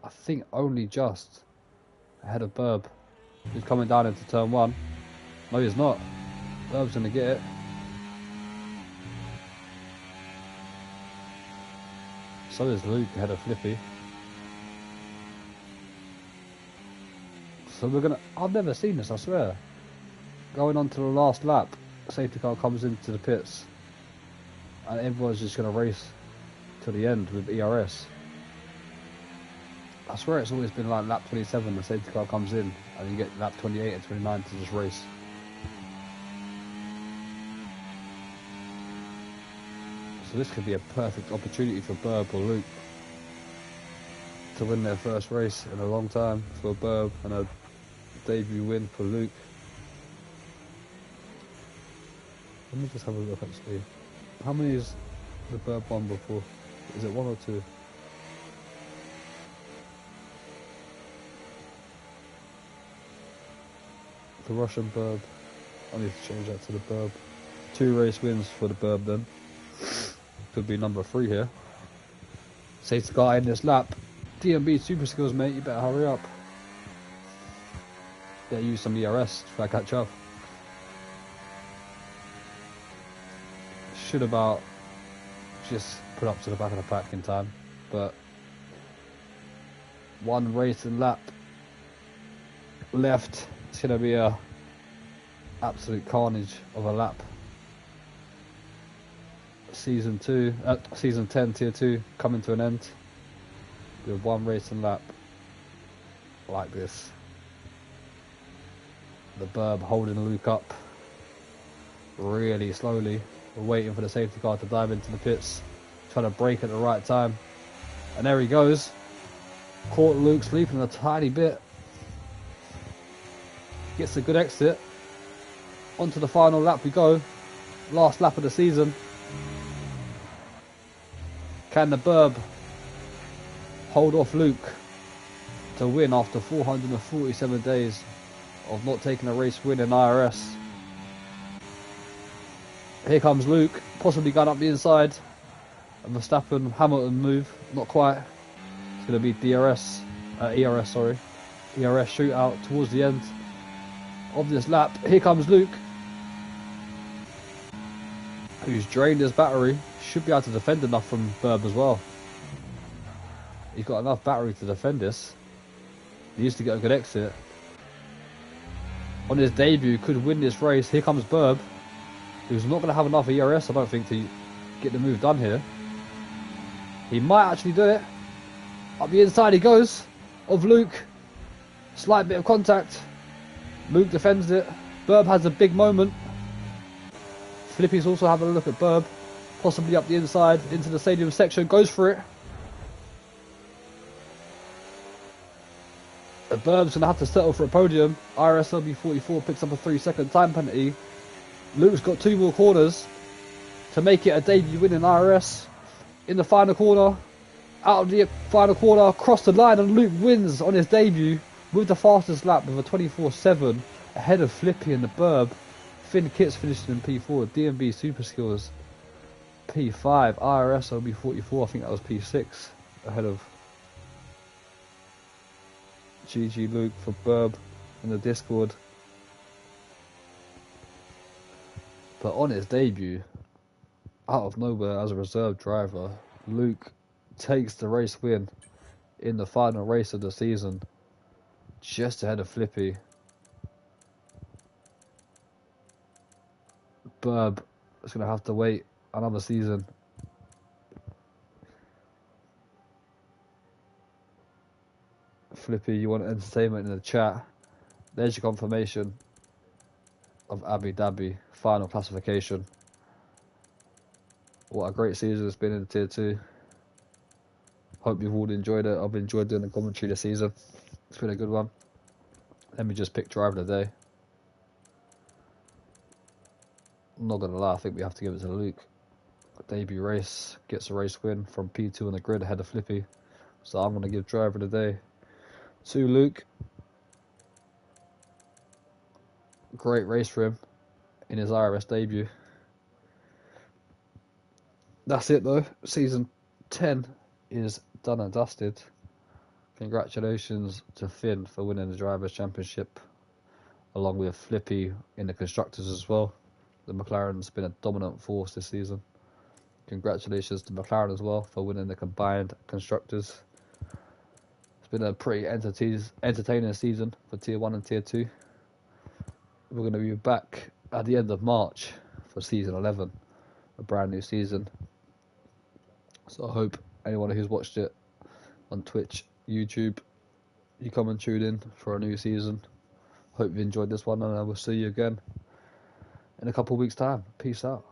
I think only just ahead of Burb. He's coming down into turn 1. No, he's not. Burb's going to get it. So is Luke ahead of Flippy. So we're going to... I've never seen this, I swear. Going on to the last lap, safety car comes into the pits. And everyone's just going to race to the end with ERS. I swear it's always been like lap 27, the safety car comes in, and you get lap 28 and 29 to just race. So this could be a perfect opportunity for Burb or Luke to win their first race in a long time for Burb, and a debut win for Luke. Let me just have a look actually. How many has the Burb won before? Is it 1 or 2? The Russian Burb. I need to change that to the Burb. 2 race wins for the Burb then. Could be number 3 here. Safety car in this lap. DMB Super Skills, mate, you better hurry up. They use some ERS to try to catch up. Should about just put up to the back of the pack in time, but one race and lap left. It's gonna be a absolute carnage of a lap. Season 10 tier 2 coming to an end with one race and lap like this. The Burb holding Luke up really slowly. We're waiting for the safety car to dive into the pits, trying to brake at the right time, and there he goes. Caught Luke sleeping a tiny bit. Gets a good exit. Onto the final lap we go. Last lap of the season. Can the Burb hold off Luke to win after 447 days of not taking a race win in IRS? Here comes Luke, possibly going up the inside. A Verstappen Hamilton move, not quite. It's going to be ERS shootout towards the end of this lap. Here comes Luke, who's drained his battery. Should be able to defend enough from Burb as well. He's got enough battery to defend this. He needs to get a good exit. On his debut, could win this race. Here comes Burb, who's not going to have enough ERS, I don't think, to get the move done here. He might actually do it. Up the inside he goes, of Luke. Slight bit of contact. Luke defends it. Burb has a big moment. Flippy's also having a look at Burb. Possibly up the inside, into the stadium section. Goes for it. The Burb's going to have to settle for a podium. IRS LB44 picks up a 3-second time penalty. Luke's got 2 more corners to make it a debut win in IRS. In the final corner, out of the final corner, across the line, and Luke wins on his debut with the fastest lap with a 24.7 ahead of Flippy and the Burb. Finn Kitts finished in P4, DMB Super Skills P5, IRS LB44, I think that was P6 ahead of GG Luke for Burb in the Discord. But on his debut, out of nowhere as a reserve driver, Luke takes the race win in the final race of the season, just ahead of Flippy. Burb is going to have to wait another season. Flippy, you want entertainment in the chat? There's your confirmation of Abu Dhabi final classification. What a great season it's been in Tier 2. Hope you've all enjoyed it. I've enjoyed doing the commentary this season. It's been a good one. Let me just pick driver of the day. I'm not going to lie, I think we have to give it to Luke. Debut race, gets a race win from P2 on the grid ahead of Flippy. So I'm going to give driver of the day to Luke. Great race for him in his IRS debut. That's it though. Season 10 is done and dusted. Congratulations to Finn for winning the Drivers' Championship, along with Flippy in the Constructors as well. The McLaren's been a dominant force this season. Congratulations to McLaren as well for winning the combined Constructors. It's been a pretty entertaining season for Tier 1 and Tier 2. We're going to be back at the end of March for Season 11, a brand new season. So I hope anyone who's watched it on Twitch, YouTube, you come and tune in for a new season. Hope you enjoyed this one, and I will see you again in a couple of weeks' time. Peace out.